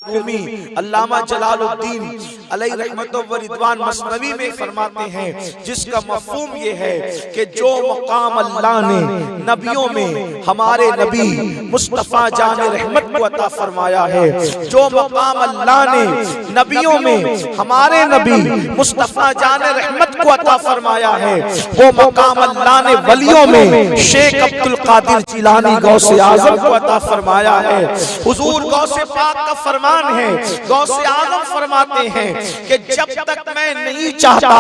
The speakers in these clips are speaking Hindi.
रूमी अल्लामा जलालुद्दीन अलैहि रहमत व रिदवान मसनवी में फरमाते हैं, जिसका मफहूम ये है कि जो मकाम अल्लाह ने नबियों में हमारे नबी मुस्तफ़ा जान रहमत को अता फरमाया है, जो मकाम अल्लाह ने नबियों में हमारे नबी मुस्तफ़ा जान रहमत को अता फरमाया है, वो मकाम अल्लाह ने वलियों में शेख अब्दुल कादिर जिलानी गौसे आजम को अता फरमाया है। हुजूर गौसे पाक का फरमान है, गौसे आजम फरमाते हैं कि जब तक मैं नहीं चाहता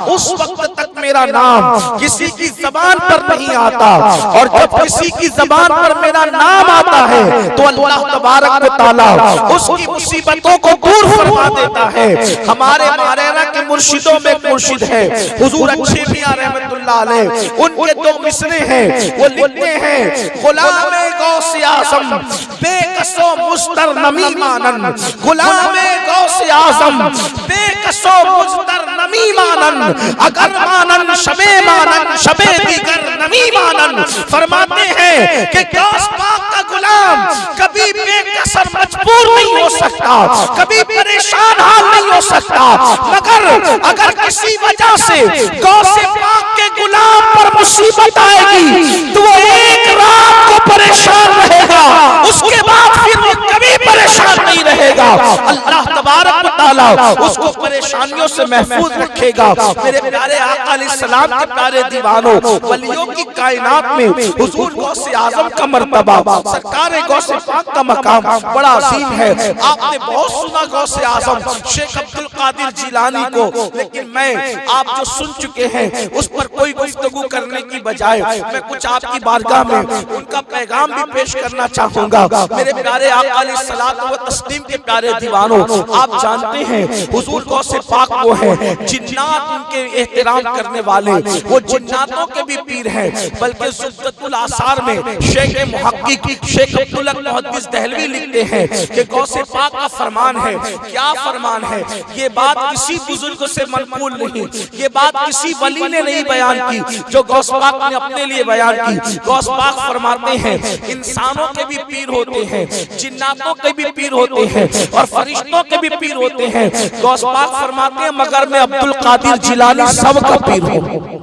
उस वक्त तक मेरा नाम किसी की जबान पर नहीं आता, और जब किसी की जबान पर मेरा नाम आता है तो अल्लाह तबारक व तआला उसकी मुसीबतों को दूर फरमा देता है। हमारे मारेरा के मुर्शिदों में मुर्शिद है हुजूर अच्छे मियां रहमतुल्लाह अलैह, उनके दो मिसरे हैं, वो लिखते हैं गुलाम गौसे आजम बेकसो मुस्तर नमी मानन, गुलाम गौसे आजम बेकसो मुस्तर नमी मानन, अगर मानन शबे मानन शबे दीगर नमी मानन। फरमाते हैं कि गौस पाक का गुलाम कभी बेकसर मजबूर नहीं हो सकता, कभी परेशान हाल नहीं हो सकता, मगर अगर किसी वजह से गौसे पाक के गुलाम पर मुसीबत आएगी तो वो एक रात को परेशान रहेगा, उसके बाद फिर वो कभी परेशान नहीं रहेगा। अल्लाह तबारक व तआला उसको परेशानियों से महफूज रखेगा। मेरे प्यारे आका अलैहिस्सलाम के प्यारे दीवानों, वलियों की कायनात में हुजूर गौसे आजम का मर्तबा, सरकार गौसे पाक का मकाम बड़ा अजीम है। आपने बहुत सुना गौसे आजम शेख अब्दुल कादिर जिलानी को, लेकिन मैं आप जो सुन चुके हैं उस पर कोई गुफ्तगू करने की बजाय मैं कुछ आपकी बारगाह में उनका पैगाम भी पेश करना चाहूंगा। मेरे प्यारे आका अलैहिस्सलात व तस्लीम के प्यारे दीवानों, आप जानते हैं हुजूर गौसे पाक वो है जिन्नात उनके एहतराम करने वाले, वो जिन्नातों के भी पीर हैं, बल्कि ज़ुब्दतुल आसार में शेख मुहक्किक शेख अब्दुल हक मुहद्दिस दहलवी लिखते हैं कि गौसे पाक का फरमान है। क्या फरमान है? ये बात किसी बुजुर्ग से मनकूल नहीं, ये बात किसी वली ने नहीं बयान की, जो गौस पाक ने अपने लिए बयान की। गौस पाक फरमाते हैं इंसानों के भी पीर होते हैं, जिन्नातों के भी पीर होते हैं और फरिश्तों के भी पीर होते हैं। गौस पाक फरमाते हैं मगर मैं अब्दुल कादिर जिलानी सबका पीर हूँ।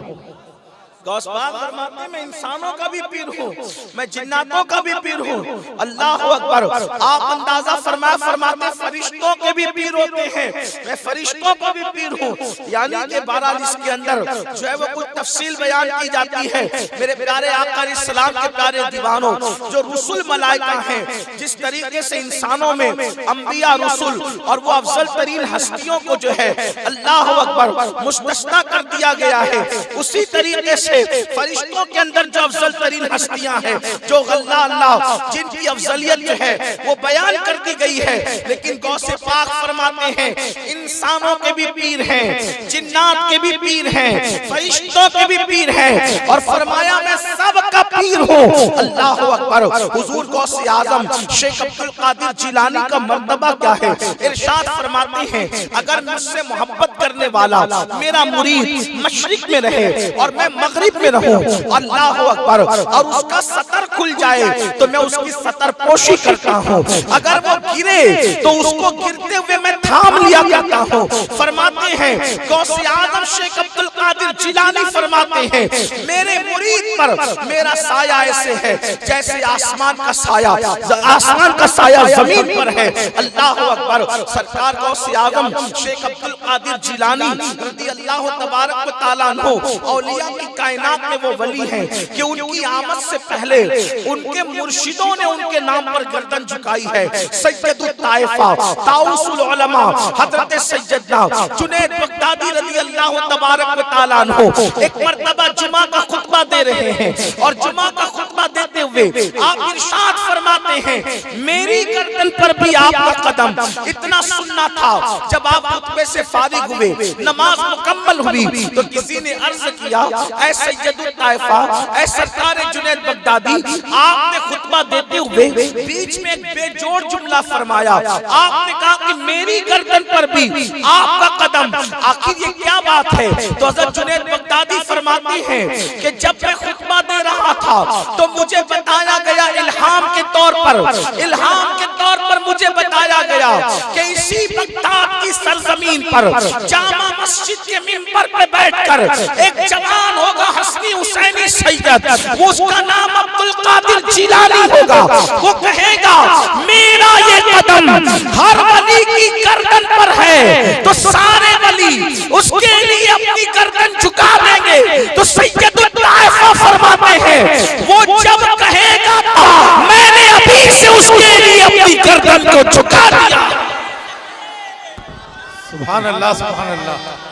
गौस पाक फरमाते हैं मैं इंसानों का भी पीर हूँ, मैं जिन्नातों का भी पीर हूँ। अल्लाह अकबर। आप अंदाजा फरमाते फरिश्तों के भी पीर होते हैं, मैं फरिश्तों का भी पीर हूँ। यानी कि 42 के अंदर जो है वो कुछ तफसील बयान की जाती है। मेरे प्यारे आका अलैहिस्सलाम के प्यारे दीवानों, जो रुसुल मलाइका हैं, जिस तरीके से इंसानों में अंबिया रुसुल और वो अफजल तरीन हस्तियों को जो है अल्लाह अकबर मुस्तस्ना कर दिया गया है, उसी तरीके से फरिश्तों के अंदर जो अफजल तरीन हस्तियां हैं, जो अल्लाह जिनकी अफजलियत जो है वो बयान कर दी गई है, लेकिन गौसे पाक फरमाते हैं इंसानों के भी पीर हैं, जिन्नात के भी पीर हैं, फरिश्तों के भी पीर हैं, और फरमाया मैं सबका पीर हूँ। अल्लाह अकबर। हुजूर गौसे आजम शेख अब्दुल कादिर जिलानी का मर्तबा क्या है? इरशाद फरमाते हैं अगर मुझसे मोहब्बत करने वाला मेरा मुरीद मशरिक में रहे और मैं मगरिब में रहूं, अल्लाह अकबर, और उसका सतर खुल जाए तो मैं उसकी सतर पोशी करता हूं, अगर वो गिरे तो उसको गिरते हुए मैं थाम लिया करता हूं। फरमाते हैं गौसे आजम शेख अब्दुल कादिर जिलानी फरमाते हैं मेरे मुरीद पर मेरा साया ऐसे है जैसे आसमान का साया जमीन पर है। अल्लाह अकबर। सरकार गौसे आजम शेख अब्दुल कादिर जिलानी रज़ी अल्लाह तबारक व तआला अन्हु औलिया की कायनात में वो वली हैं कि उनकी आमद से पहले उनके मुर्शिदों ने उनके नाम पर गर्दन झुकाई है। सैयदुत ताइफा ताउसुल उलमा हजरत सैयदना जुनैद बगदादी रज़ी अल्लाह तबारक व तआला अन्हु एक मर्तबा जुमा का खुतबा दे रहे हैं, और जुमा का खुतबा देते हुए आप इरशाद फरमाते हैं मेरी गर्दन पर भी आपका कदम। इतना सुनना था जब आप खुतबे से फारिग हुए, नमाज मुकम्मल हुई, तो किसी ने अर्ज किया ऐ सैयदुत ताइफा, ऐ सरकार जुनैद बगदादी, आपने खुतबा देते हुए बीच में एक बेजोड़ जुमला फरमाया। आपने कहा कि मेरी गर्दन पर भी आपका कदम, आखिर ये क्या बात है? तो हज़रत जुनैद बगदादी फरमाते हैं कि जब मैं खुतबा दे रहा था तो मुझे बताया गया इल्हाम के तौर पर मुझे बताया गया कि इसी बगदाद की सरजमीन पर जामा मस्जिद के मिंबर पे बैठकर एक जवान होगा हसनी हुसैनी सैयद, वो उसका नाम अब्दुल कादिर जिलानी होगा। वो कहेगा मेरा ये कदम हर वली की गर्दन पर है तो सारे वली उसके लिए अपनी गर्दन झुका देंगे। तो सैयद ताइफा फरमाते हैं वो जब कहेगा मैंने अभी से उसके लिए अपनी गर्दन को झुका दिया। सुभान अल्लाह, सुभान अल्लाह।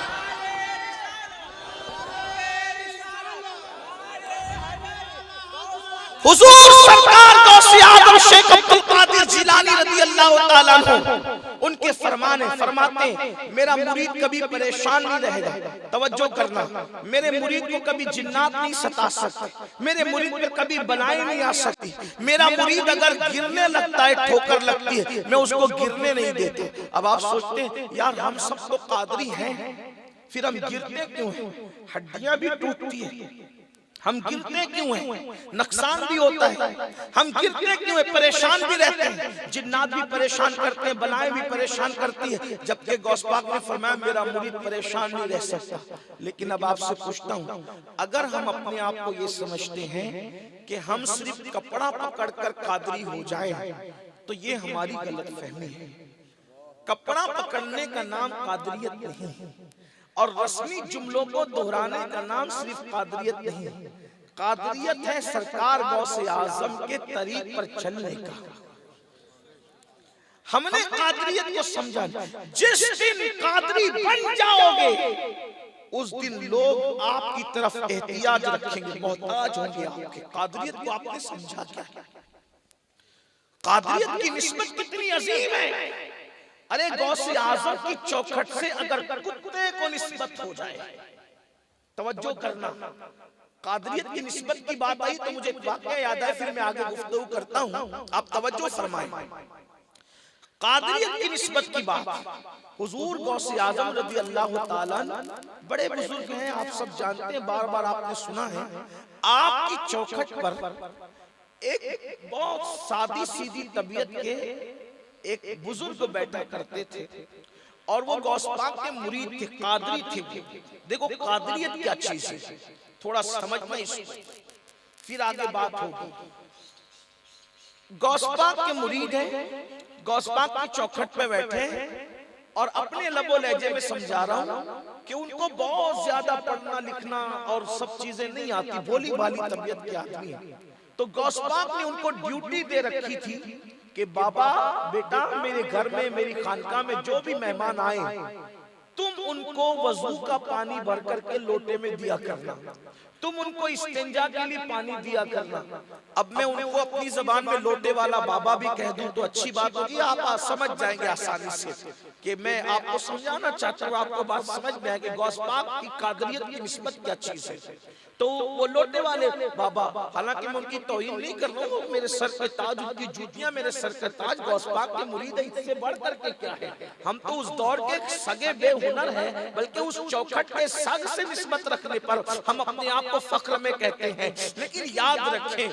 हुजूर सरकार गौसे आजम शेख अब्दुल कादिर जिलानी रज़ी अल्लाह ताला अन्हु उनके फरमाते मेरा मुरीद कभी परेशान नहीं रहेगा। तवज्जो करना, मेरे मुरीद को कभी जिन्नात नहीं सता सकते, मेरे मुरीद पे कभी बलाएं नहीं आ सकती। मेरा मुरीद अगर गिरने लगता है, ठोकर लगती है, मैं उसको गिरने नहीं देते। अब आप सोचते हैं यार हम सब तो कादरी हैं, फिर हम गिरते क्यों हैं? हड्डियां भी टूटती है, हम गिरते क्यों हैं? नुकसान भी होता है, हम गिरते क्यों हैं? परेशान भी रहते हैं, जिन्नात भी परेशान करते हैं, बलाएं भी परेशान करती है। जबकि गौस पाक ने फरमाया मेरा मुरीद परेशान नहीं रह सकता। लेकिन अब आपसे पूछता हूं, अगर हम अपने आप को ये समझते हैं कि हम सिर्फ कपड़ा पकड़कर कादरी हो जाएं, तो ये हमारी गलतफहमी है। कपड़ा पकड़ने का नाम कादरियत नहीं है, और रस्मी जुमलों को दोहराने का नाम सिर्फ कादरियत नहीं है। कादरियत है सरकार गौसे आजम के तरीक पर चलने का। हमने कादरियत को समझा, जिस दिन कादरी बन जाओगे उस दिन लोग आपकी तरफ एहतियाज रखेंगे, मोहताज होंगे आपके। कादरियत को आपने समझा क्या? कादरियत की निस्बत कितनी अजीम है। अरे गौसे आजम की चौखट से अगर कुत्ते को निस्बत हो जाए, तवज्जो करना, कादरियत की निस्बत की बात आई तो मुझे एक वाकया याद है, फिर मैं आगे गुफ्तगू करता हूं, आप तवज्जो फरमाएं। कादरियत की निस्बत की बात, हुजूर गौसे आजम रज़ी अल्लाह ताला बड़े बुजुर्ग हैं, आप सब जानते हैं, बार बार आपने सुना है। आपकी चौखट पर एक बहुत सादी सीधी तबीयत के एक बुजुर्ग बैठा करते थे, और वो गौस पाक के मुरीद थे, कादरी थे। देखो कादरियत क्या चीज है, थोड़ा समझना इसको, फिर आगे बात होगी। गौस पाक के मुरीद हैं, गौस पाक की चौखट पे बैठे हैं, और अपने लबो लहजे में समझा रहा हूं कि उनको बहुत ज्यादा पढ़ना लिखना और सब चीजें नहीं आती, भोली भाली तबीयत के आदमी है। तो गौस पाक ने उनको ड्यूटी दे रखी थी कि बाबा बेटा मेरे घर में, मेरी खानका में जो भी मेहमान आए, तुम उनको वजू का पानी भर करके लोटे में दिया करना, तुम उनको इस्तिंजा के लिए पानी दिया करना। अब मैं उनको अपनी जबान में लोटे वाला बाबा भी कह दूं तो अच्छी बात होगी, आप समझ जाएंगे आसानी से कि मैं आपको समझाना चाहता हूँ, आपको बात समझ में आएगी गौस पाक की कादरियत की निस्बत क्या चीज है। तो वो लोटे वाले बाबा, हालांकि मैं उनकी तौहीन नहीं कर रहा हूँ, मेरे सर के ताज, उनकी जूतियां मेरे सर के ताज, गौस पाक के मुरीद है, इससे बढ़ करके क्या है। हम तो उस दौर के सगे बेहुनर हैं, बल्कि उस चौखट के सग से निस्बत रखने पर हम अपने आप को फख्र में कहते हैं। लेकिन याद रखें,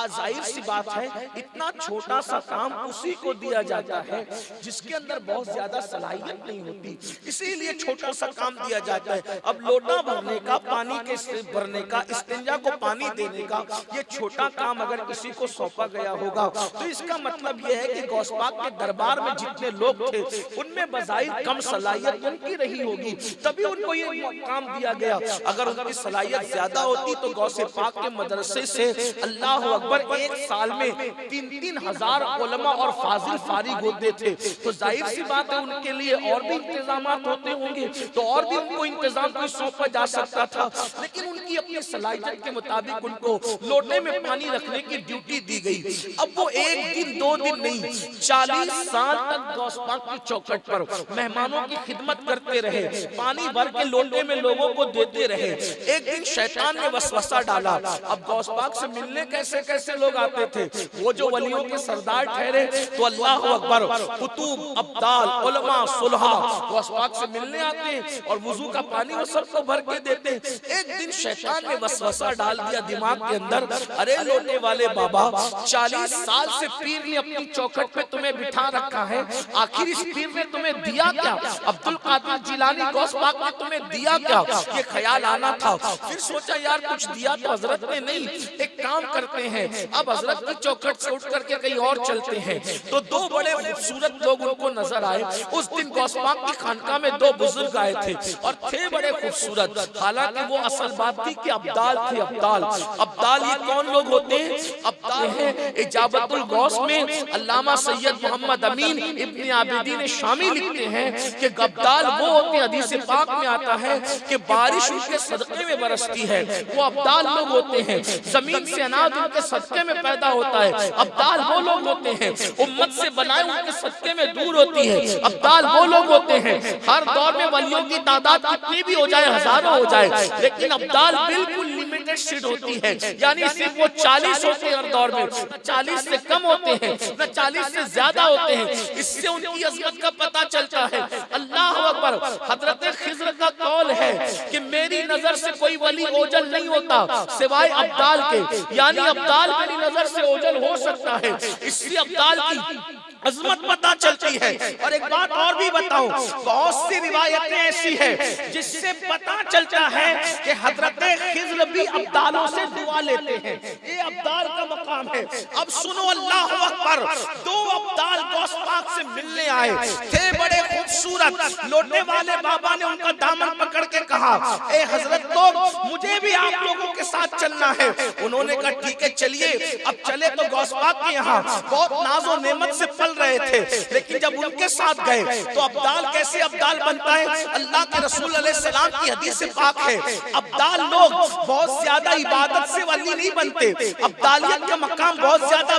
जाहिर सी बात है, इतना छोटा सा काम उसी को दिया जाता है जिसके अंदर बहुत ज्यादा सलाहियत नहीं होती, इसीलिए छोटा सा काम दिया जाता है। अब लोटा भरने का, पानी के भरने का, इस्तिंजा को पानी देने का, ये छोटा काम अगर किसी को सौंपा गया होगा तो इसका मतलब ये है कि गौस पाक के दरबार में जितने लोग थे उनमें बज़ाहिर कम सलाहियत उनकी रही होगी, तभी उनको ये काम दिया गया। अगर उनकी सलाहियत ज्यादा होती तो गौसे पाक के मदरसे से अल्लाह अकबर एक साल में 3-3 हजार उलमा और फाजिल फारिग होते थे, तो जाहिर सी बात है उनके लिए और भी इंतजाम होते होंगे, तो और भी उनको इंतजाम कोई सौंपा जा सकता था। लेकिन उनकी अपनी सलाहियत के मुताबिक उनको लोटे में पानी रखने की ड्यूटी दी गई। अब वो एक दिन 2 दिन नहीं, 40 साल तक गौस पाक की चौखट पर मेहमानों की खिदमत करते रहे, पानी भर के लोटे में लोगों को देते रहे। एक दिन शैतान ने वसवसा डाला। अब गौस पाक से मिलने कैसे कैसे लोग आते थे, वो जो वलियों के सरदार ठहरे तो अल्लाह अकबर, कुतुब, अब्दाल, उलमा, सुलहा गौस पाक से मिलने आते और वुजू का पानी वो सबको भर के देते। एक दिन शैतान ने वसवसा डाल दिया दिमाग के अंदर, अरे लोटे वाले बाबा 40 साल से पीर ने अपनी चौखट पे तुम्हें बिठा रखा है, आखिर इस पीर ने तुम्हें दिया क्या? अब्दुल कादिर जिलानी गौस पाक ने तुम्हें दिया क्या? ये ख्याल आना था। फिर सोचा यार कुछ दिया तो हजरत ने नहीं, एक काम करते हैं, अब हजरत की चौखट से उठ करके कहीं और चलते हैं। तो दो बड़े खूबसूरत लोग उनको नजर आए। उस दिन गौस पाक की खानका में दो बुजुर्ग आए थे और थे बड़े खूबसूरत। हालांकि वो असल बात थी कि अब्दाल थे। अब्दाल ये कौन लोग होते हैं? अब्दाल है इजाबतुल गौस में अल्लामा सैयद मोहम्मद अमीन इब्न आबिदीन शामी लिखते हैं कि अब्दाल वो होते, हदीस पाक में आता है कि बारिश उनके सदक़े में बरसती है, वो अब्दाल लोग होते हैं। जमीन से अनाज उनके सदक़े में पैदा होता है, अब्दाल वो लोग होते हैं। उम्मत से बनाए उनके सदक़े में दूर होती है, अब्दाल वो लोग होते हैं। हर दौर में वलियों की तादाद कितनी भी हो जाए, हजारों हो जाए, लेकिन अब्दाल बिल्कुल लिमिटेड शीट होती है, यानी सिर्फ वो 40 होते हैं हर दौर में, न 40 से कम होते हैं न 40 से ज्यादा होते हैं। इससे उनकी अज़मत का पता चलता है। अल्लाह अकबर। हजरत खिज़्र का कौल है कि मेरी नजर से कोई वली ओझल नहीं होता सिवाय अब्दाल के, यानी अब्दाल मेरी नजर से ओझल हो सकता है। इससे अब्दाल की अजमत पता चलती है। और एक बात और भी बताऊं, बहुत सी रिवायतें ऐसी है जिससे पता चलता है कि हजरत खिज़्र भी अब्दालों से दुआ लेते हैं। ये अब्दाल का मकाम है। अब सुनो, अल्लाह अकबर। दो अब्दाल गौस पाक से मिलने आए थे, बड़े खूबसूरत। लोटे वाले बाबा ने उनका दामन पकड़ के कहा, ए हजरत लोग, मुझे भी आप लोगों के साथ चलना है। उन्होंने कहा ठीक है चलिए। अब चले तो गौस पाक के यहाँ बहुत नाजो नेमत से पल रहे थे, लेकिन जब उनके साथ गए तो अब्दाल कैसे अब्दाल बनता है? अल्लाह के रसूल अलैहिस्सलाम की हदीस से पाक है, अब्दाल लोग बहुत ज्यादा इबादत से वली नहीं बनते। अब्दालियत का मकाम बहुत ज्यादा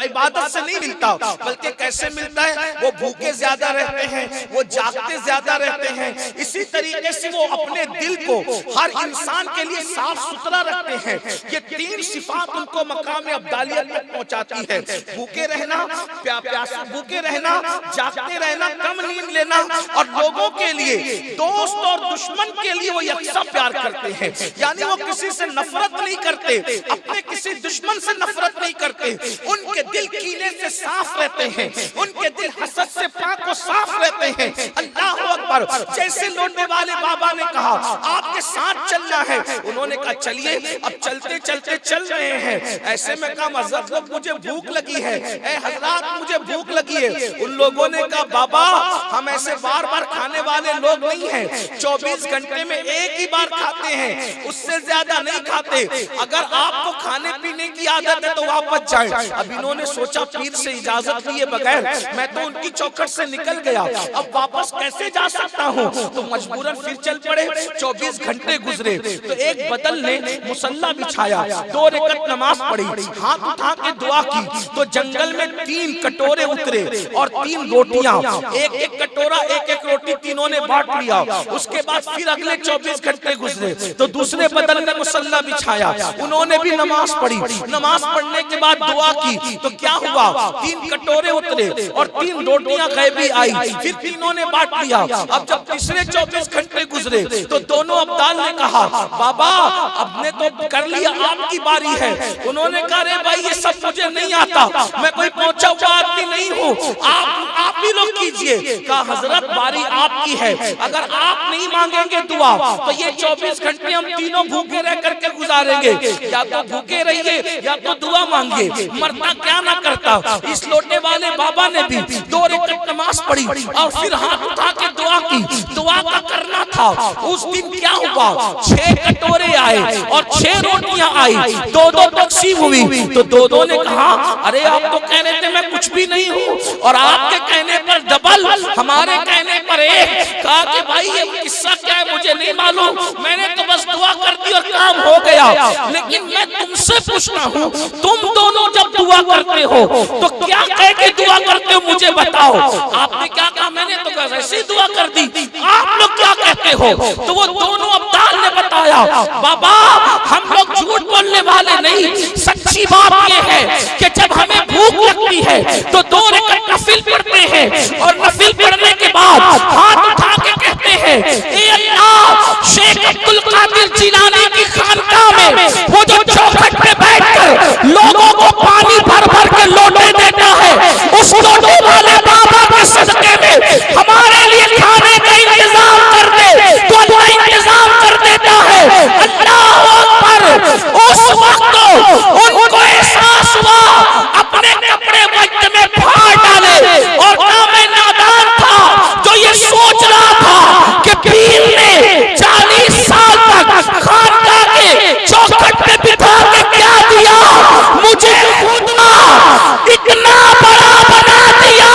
इबादत से नहीं मिलता, बल्कि कैसे मिलता है? वो भूखे ज्यादा रहते हैं, वो जागते ज्यादा रहते हैं। इसी तरीके से वो अपने दिल को हर इंसान के लिए साफ सुथरा रखते हैं। ये तीन सिफात उनको मकाम अब्दालियत तक पहुंचाती है। भूखे रहना, भूखे रहना, जागते रहना, कम नींद लेना, और लोगों के लिए, दोस्त और दुश्मन के लिए वो यकसा प्यार करते हैं। यानी वो किसी से नफरत नहीं करते, अपने किसी दुश्मन से नफरत नहीं करते। उनके दिल कीने से साफ रहते हैं, उनके दिल हसद से पाक और साफ रहते हैं। अल्लाह अकबर। जैसे लोटे वाले बाबा ने कहा आपके साथ चलना है, उन्होंने कहा चलिए। अब चलते चलते चल रहे हैं, ऐसे में कहा हज़रत लोग मुझे भूख लगी है, ए हज़रत मुझे भूख लगी है। उन लोगों ने कहा बाबा हम ऐसे बार बार खाने वाले लोग नहीं हैं, 24 घंटे में एक ही बार खाते हैं, उससे ज्यादा नहीं खाते। अगर आपको खाने पीने की आदत है तो वापस जाएं। अब इन्होंने सोचा पीर से इजाजत लिए बगैर मैं तो उनकी चौखट से निकल गया, अब वापस कैसे जा सकता हूँ? तो मजबूरन फिर चल पड़े। 24 घंटे गुजरे तो एक बदल ने मुसल्ला बिछाया, 2 रकात नमाज पढ़ी, हाथ उठा के दुआ की, तो जंगल में 3 कटोरे उतरे और 3 रोटियां, एक एक कटोरा एक एक रोटी तीनों ने बांट लिया। उसके बाद फिर अगले 24 घंटे गुजरे तो दूसरे बदल ने मुसल्ला बिछाया, उन्होंने भी नमाज पढ़ी। नमाज पढ़ने के बाद दुआ की तो क्या हुआ? 3 कटोरे उतरे और 3 रोटियां गैबी आई, फिर तीनों ने बांट लिया। अब जब तीसरे 24 घंटे गुजरे तो दोनों अब्दाल ने कहा बाबा अब ने तो कर लिया, आपकी बारी है। उन्होंने कहा अरे भाई ये सब मुझे नहीं आता, मैं कोई पहुंचा हुआ आदमी नहीं हूँ, आप ही लोग कीजिए। कहा हजरत बारी आपकी है, अगर आप नहीं मांगेंगे दुआ तो ये 24 घंटे हम तीनों भूखे रह करके गुजारेंगे। या तो भूखे रहिए या तो दुआ मांगिए, मरता क्या ना करता। इस लोटे वाले बाबा ने भी 2 रकात नमाज पढ़ी और फिर हाथ उठा के दुआ की। दुआ का करना था। उस दिन क्या हुआ? 6 कटोरे आए और 6 रोटियां आई, 2-2 तकसीम हुई। तो दोनों ने कहा अरे आप तो कह रहे थे मैं कुछ भी नहीं हूँ, और आपके कहने पर डबल, हमारे कहने पर एक। कहा कि भाई ये किस्सा क्या है मुझे नहीं मालूम, मैंने तो बस दुआ कर दी और काम हो गया। लेकिन मैं तुमसे पूछना हूँ, तुम दोनों जब दुआ करते हो तो क्या कह के दुआ करते हो मुझे बताओ। आपने क्या कहा? मैंने तो ऐसे ही दुआ कर दी। आप लोग क्या कहते हो? तो वो दोनों अब्दाल ने बताया बाबा हम लोग झूठ बोलने वाले नहीं, सच्ची बात ये है कि जब हमें भूख लगती है तो 2 रकात नफिल पढ़ते हैं और नफिल पढ़ने के बाद हाथ उठा के कहते हैं ए अल्लाह शेख अब्दुल कादिर जिलानी की खानका में वो जो चौखट पे बैठकर लोगों को पानी भर भर के लोटे देता है, उस लोटे वाले बाबा के सदके में हमारे लिए खाने का इंतजाम कर दे तो अल्लाह इंतजाम कर देता है। अल्लाह अकबर। उस वक्त उनको एहसास हुआ अपने कपड़े वक्त में फाड़ डाले, और मैं नादान था जो ये सोच रहा था कि पीर ने 40 साल तक खानका के चौखट पे बिठा के क्या दिया, मुझे खुदा इतना बड़ा बना दिया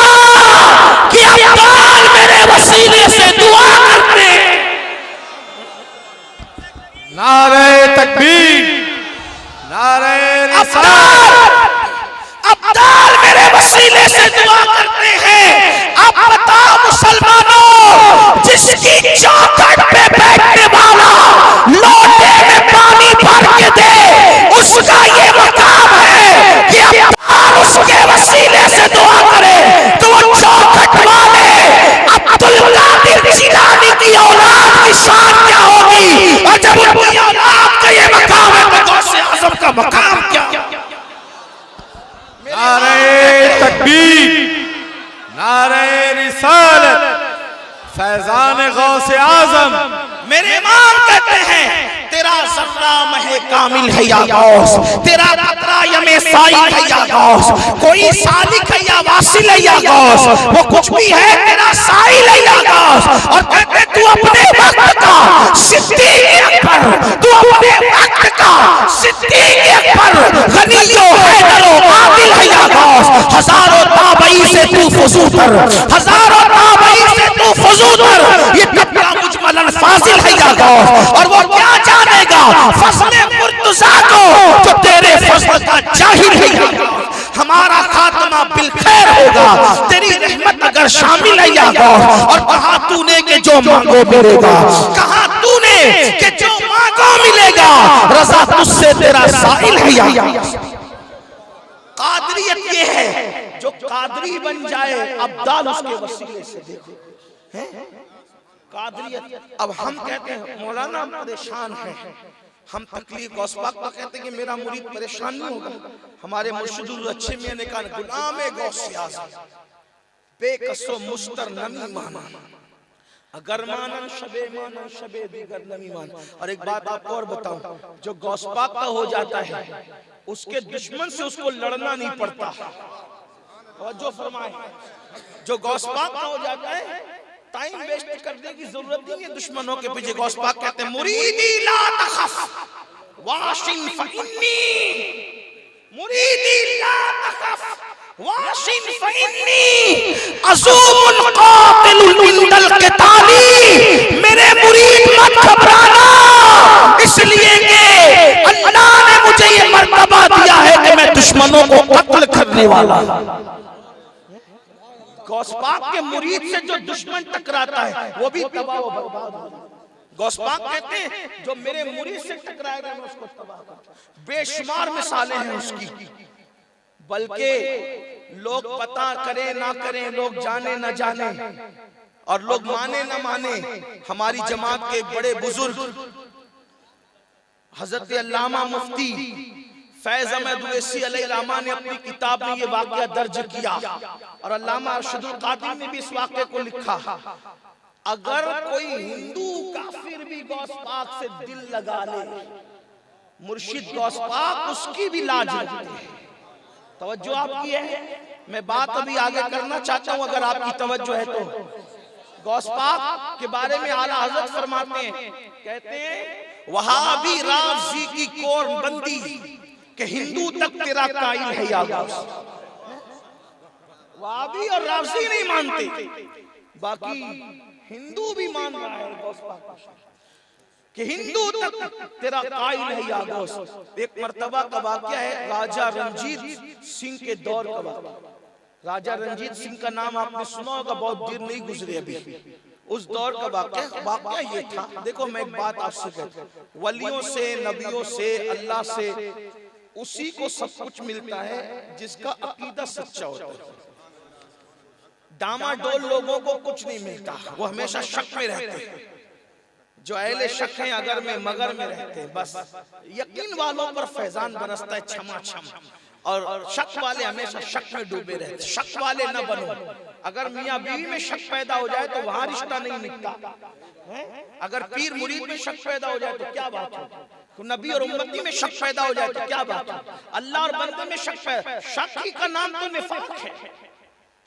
कि अब्दाल मेरे वसीले से दुआ करते। नारे तकबीर, नारे रिसालत। अब्दाल मेरे वसीले से दुआ करते हैं। अब बताओ मुसलमानों, जिसकी चौखट पे बैठने वाला लोटे में पानी भर के दे, उसका ये मकाम है कि अब्दाल उसके वसीले से दुआ करे। तो वो चौखट वाले अब्दुल कादिर जिलानी की औलाद की शान क्या होगी, और जब उनकी औलाद का ये मकाम है तो गौसे आज़म का मकाम क्या? नारे तकबीर, नारे रिसालत। फैजान गौसे आजम मेरे इमाम कहते हैं, तेरा ज़र्रा महे कामिल है या गौस, तेरा कतरा यमे साइल है या गौस, कोई सालिक है या वासिल है या गौस, वो कुछ भी है तेरा साइल है या गौस। और कहते तू अपने वक्त का सिद्दीक़ अकबर, तू अपने वक्त का सिद्दीक़ अकबर, गनीयो हैदरो आदिल है या गौस। हजारों ताबई से तू फुजूतर, हजारों ताबई से तू फुजूतर, ये कतरा मुजमलन फाजिल है या गौस। और वो क्या जानेगा फज़्ल मुर्तज़ा को जो तेरे फज़्ल का जाहिर है या गौस। हमारा खात्मा बिलखैर होगा तेरी रहमत अगर शामिल है या गौस। और कहा तूने के जो मांगो मिलेगा, कहा तूने के जो मांगो मिलेगा, रज़ा तुझसे तेरा साइल है या गौस। कादरियत ये है जो कादरी बन जाए अब्दाल उसके वसीले से। देखो हैं कादरियत। अब हम कहते हैं मौलाना परेशान है, हम तकलीफ गौस पाक को कहते हैं कि मेरा मुरीद परेशान नहीं होगा। हमारे मुर्शिद अच्छे मियां ने कहा गुलाम गौस आज़म बेकसो मुस्तर नमी माना, अगर मानन शबे मानन शबे दीगर नमी मान। और एक बात आपको और बताऊं, जो गौस पाक का हो जाता है उसके दुश्मन से उसको लड़ना नहीं पड़ता। और जो फरमाए, जो गौस पाक का हो जाता है टाइम वेस्ट करने की जरूरत नहीं है दुश्मनों के पीछे। गौस पाक कहते हैं मुरीदी ला तखफ वाशिन फइन्नी, मुरीदी ला तखफ वाशिन फइन्नी अज़ूमुल कातिलुल इंदल क़िताली। मेरे मुरीद मत घबराना, इसलिए कि अल्लाह ने मुझे ये मर्तबा दिया है कि मैं दुश्मनों को कत्ल करने वाला। गौस पाक के मुरीद से जो दुश्मन टकराता है वो भी तबाह व बर्बाद होगा। गौस पाक कहते हैं जो मेरे मुरीद से टकराएगा मैं उसको तबाह करूंगा। बेशुमार मिसालें हैं उसकी, बल्कि लोग पता करें ना करें, लोग जाने ना जाने और लोग माने ना माने, हमारी जमात के बड़े बुजुर्ग हजरत अल्लामा मुफ्ती फैज अहमद उवैसी अलैहिर्रहमा ने अपनी किताब में ये वाक़या दर्ज किया, और अल्लामा अरशदुल कादिर ने भी इस वाक़े को लिखा। अगर कोई हिंदू काफिर भी गौस पाक से दिल लगा ले, मुर्शिद गौस पाक उसकी भी लाज रखते हैं। तवज्जो आपकी है, मैं बात अभी आगे करना चाहता हूं अगर आपकी तवज्जो है तो। गौस पाक के बारे में आला हजरत फरमाते हैं, कहते हैं वहाबी राज़ी की कोर बंदी कि हिंदू तक तेरा कायल है या गौस। वहाबी और राज़ी नहीं मानते, बाकी हिंदू भी मान रहा है गौस पाक कि हिंदू तक तेरा कायल है या गौस। एक मर्तबा का वाक़या है राजा रंजीत सिंह के दौर का वाक़या। राजा रंजीत सिंह का नाम आपने सुना होगा, बहुत देर नहीं गुजरे अभी। उस दौर का वाक़या ये था। देखो मैं एक बात आपसे कहता हूं, वलियों से, नबियों से, अल्लाह से उसी को सब कुछ मिलता है जिसका अकीदा सच्चा होता है। डामाडोल लोगों को कुछ नहीं मिलता, वो हमेशा शक में रहते हैं। जो अहले शक हैं अगर में मगर में रहते हैं, बस यकीन वालों पर फैजान बरसता है क्षमा क्षम, और शक वाले हमेशा शक में डूबे रहते। शक वाले न बनो। अगर मियाँ बीवी में शक पैदा हो जाए तो वहां रिश्ता नहीं निकता। अगर पीर मुरीद में शक पैदा हो जाए तो क्या बात हो, नबी और उम्मती में शक पैदा हो जाए तो क्या बात हो, अल्लाह और बंदे में शक पैदा। शक ही का नाम तो निफाक है,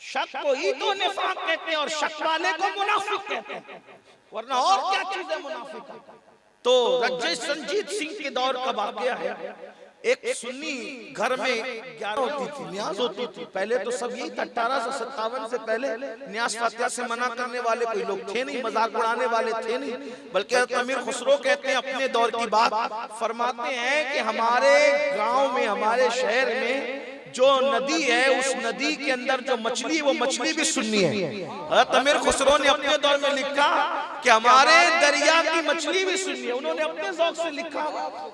शक को ही तो निफाक कहते हैं और शक वाले को मुनाफिक कहते हैं, वरना और क्या चीज है मुनाफिक। तो रज्जे संजीत सिंह के दौर का वाकया है। एक सुन्नी घर में 11 होती थी, न्याज होती थी। पहले तो सब यही था, 1857 से पहले न्याज फातिहा से मना करने वाले कोई लोग थे नहीं, मजाक उड़ाने वाले थे नहीं। बल्कि अमीर खुसरो कहते हैं, अपने दौर की बात फरमाते हैं कि हमारे गांव में, हमारे शहर में जो नदी है, उस नदी के अंदर जो मछली है वो मछली भी सुन्नी है। अमीर खुसरो ने अपने दौर में लिखा कि हमारे दरिया की मछली भी सुन्नी है, उन्होंने अपने ज़ौक़ से लिखा।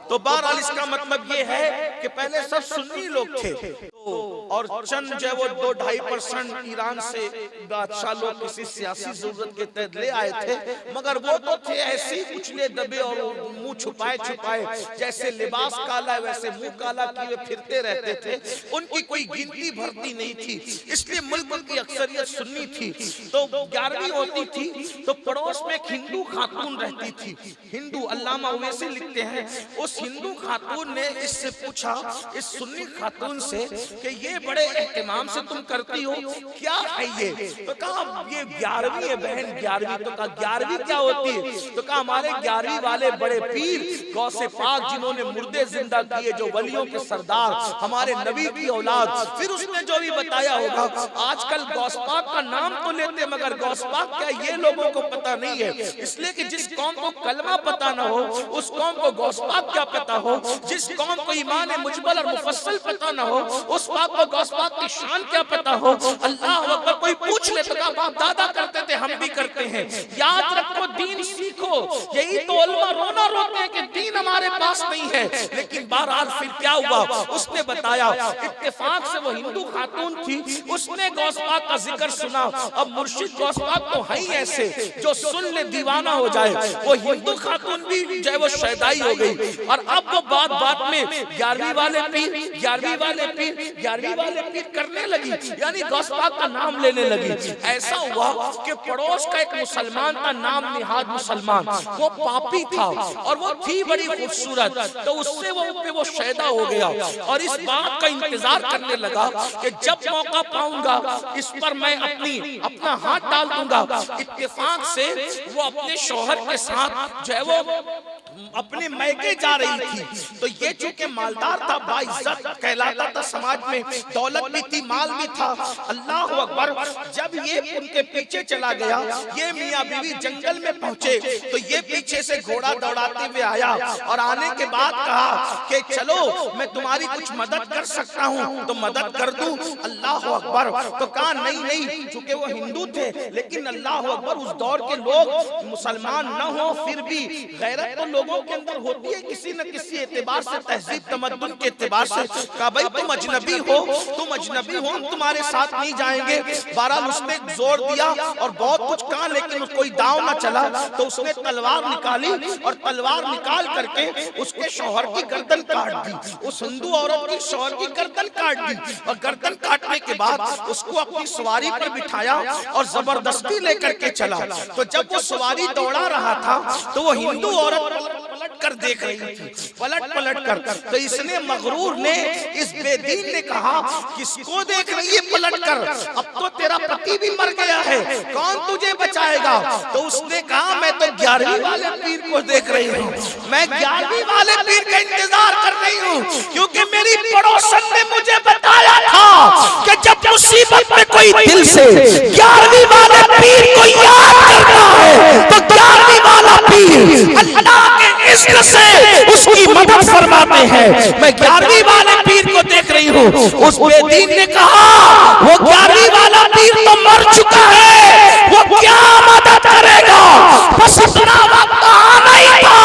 तो बहरहाल इसका मतलब ये है कि पहले सब सुन्नी लोग थे, तो और चंद जो वो 2-2.5% ईरान से बादशाह लोग किसी सियासी जरूरत के तहत ले आए थे, मगर वो तो थे ऐसे कुचले दबे और मुंह छुपाए छुपाए, जैसे लिबास काला है वैसे मुंह काला किए फिरते रहते थे। उनकी कोई गिनती भरती नहीं थी, इसलिए मुल्क की अक्सरियत सुन्नी थी। तो 11वीं होती थी तो पड़ोस में एक हिंदू खातून रहती थी। हिंदू, अल्लामा उवैसी लिखते हैं, उस हिंदू खातून ने इससे पूछा, इस सुन्नी खातून से, कि ये बड़े एहतमाम से तुम करती हो, क्या है ये? तो कहा ये 11वीं है बहन, 11वीं। तो कहा 11वीं क्या होती है? तो कहा हमारे 11वीं वाले बड़े पीर गौसे पाक जिन्होंने मुर्दे जिंदा किए, जो वलियों के सरदार, हमारे नबी की औलाद। फिर उसने जो भी बताया होगा, आजकल गौस पाक का नाम तो लेते मगर गौस पाक क्या ये लोगों को पता नहीं है। इसलिए कि जिस कौम को कलमा पता ना हो उस कौम को गौस पाक क्या पता हो, जिस कौम को ईमान मुजमल और मुफस्सल पता ना हो उस पाक को गौस पाक की शान क्या पता हो। अल्लाह अकबर। कोई पूछ ले तो कहा बाप दादा करते थे, हम भी करते हैं। याद रखो, दीन सीखो। यही तो उलमा रोना रोते हैं कि दीन हमारे पास नहीं है। लेकिन बहरहाल फिर क्या हुआ, उसने बताया, इत्तेफाक से वो हिंदू खातून थी, उसने गौस पाक का जिक्र सुना। अब मुर्शिद गौस पाक तो है ही ऐसे जो सुन ले दीवाना हो जाए। वो हिंदू खातून भी जो है वो शैदाई हो गई। और अब वो बात बात में 11वीं वाले पीर, 11वीं वाले पीर, 11वीं वाले पीर करने लगी, यानी गौस पाक का नाम लेने लगी। ऐसा हुआ कि पड़ोस का एक मुसलमान था, नाम निहाद मुसलमान, वो पापी था और वो थी बड़ी खूबसूरत, तो उससे वो शैदा हो गया और इस बात का इंतजार करने लगा कि जब मौका पाऊंगा इस पर मैं अपना हाथ डाल दूंगा। इत्तेफाक से वो अपने शौहर के साथ जो है वो अपने मैके जा रही थी। तो ये चूंकि मालदार था, बाइज्जत कहलाता था समाज में, दौलत भी थी, माल भी था। अल्लाह अकबर। जब ये उनके पीछे चला गया, ये मियाँ बीवी जंगल में पहुंचे तो ये पीछे से घोड़ा दौड़ाते हुए आया और आने के बाद कहा कि चलो मैं तुम्हारी कुछ मदद कर सकता हूँ तो मदद कर दूं। अल्लाह अकबर। तो कहा नहीं नहीं, चूंकि वो हिंदू थे, लेकिन अल्लाह अकबर उस दौर के लोग मुसलमान न हो फिर भी गैरत तो लोगों के अंदर होती है किसी न किसी एतबार से, तहजीब तमद्दुन के एतबार से। कहा भाई तुम अजनबी हो, हम तुम्हारे साथ नहीं जाएंगे। बहरहाल उसने जोर दिया और बहुत कुछ कहा, लेकिन कोई दांव न चला। तो उसने तलवार निकाली और तलवार निकाल करके उसके शौहर की गर्दन काट दी। उस हिंदू औरत की शौहर की गर्दन काट दी और गर्दन काटने के बाद उसको अपनी सवारी पर बिठाया और जबरदस्ती लेकर के चला। तो जब वो सवारी दौड़ा रहा था तो वो हिंदू औरत पलट कर देख रही थी, पलट कर। तो इसने मगरूर ने, इस बेदीन ने कहा किसको देख रही है पलट कर, अब तो तेरा पति भी मर गया है, कौन तुझे बचाएगा। तो उसने कहा मैं तो 11वीं वाले पीर को देख रही हूँ, मैं 11वीं वाले पीर का इंतजार कर रही हूँ, क्योंकि मेरी पड़ोसन ने मुझे बताया था कि जब मुसीबत में कोई दिल से 11वीं वाले पीर को याद करता है तो 11वीं वाला पीर अल्लाह के इज्जत से उसकी मदद फरमाते हैं। मैं 11वीं वाले पीर को देख रही हूँ। उस बेदीन ने कहा वो 11वीं वाला पीर तो मर चुका है, वो क्या मदद करेगा। बस इतना वक्त आना ही था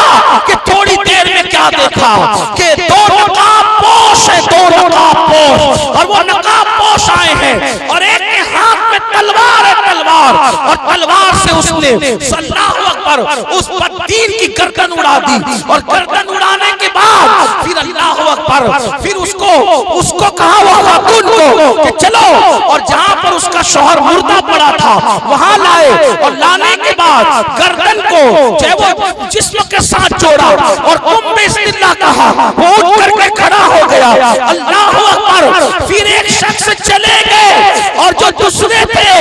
कि थोड़ी देर में क्या देखा कि दो नकाबपोश है, दो नकाबपोश, और वो नकाबपोश आए हैं और एक के हाथ में तलवार है, तलवार। तलवार और तलवार से उसने अल्लाहु अकबर उस बददीन की गर्दन उड़ा दी। और गर्दन उड़ाने के बाद फिर अल्लाहु अकबर फिर उसको कहा वो खातून को कि चलो, और जहां पर उसका शौहर मुर्दा पड़ा था वहां लाए, और लाने के बाद गर्दन को चाहे वो जिस्म के साथ जोड़ा और कुम बिस्मिल्लाह कहा, वो उठ करके खड़ा हो गया। अल्लाहु अकबर। फिर एक शख्स चले गए और जो दूसरे थे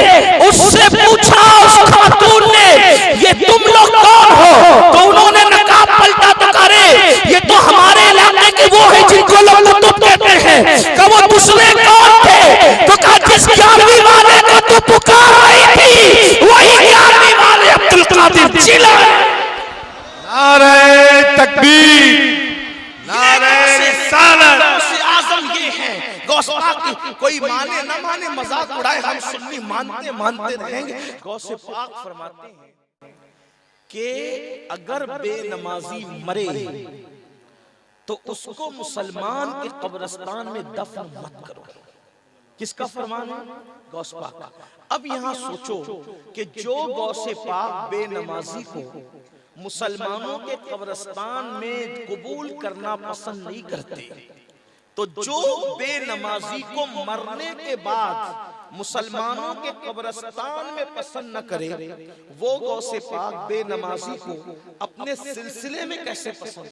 उससे पूछा उस खातून ने, ये तुम लोग कौन हो? तो उन्होंने नकाब पलटा तो करे, ये तो हमारे इलाके के वो है जिनको लोग कुतुब कहते हैं। कि वो दूसरे कौन थे? तो कहा जिस 11वीं वाले को तू पुकार रही थी वही 11वीं वाले अब्दुल कादिर जिलानी। नारे तकबीर, नारे रिसालत। आज़म ये है गौस पाक की, कोई माने ना माने मजाक उड़ाए, हम सुन्नी मानते रहेंगे। गौस पाक फरमाते हैं कि अगर बेनमाजी मरे तो उसको मुसलमान के कब्रिस्तान में दफन मत करो। किसका फरमान है? गौस पाक का। अब यहाँ सोचो कि जो गौस पाक बेनमाजी को मुसलमानों के कब्रिस्तान में कबूल करना पसंद नहीं करते, तो जो बेनमाजी को मरने के बाद मुसलमानों के कब्रिस्तान में पसंद न करे, वो गौसे पाक बेनमाजी को अपने सिलसिले में कैसे पसंद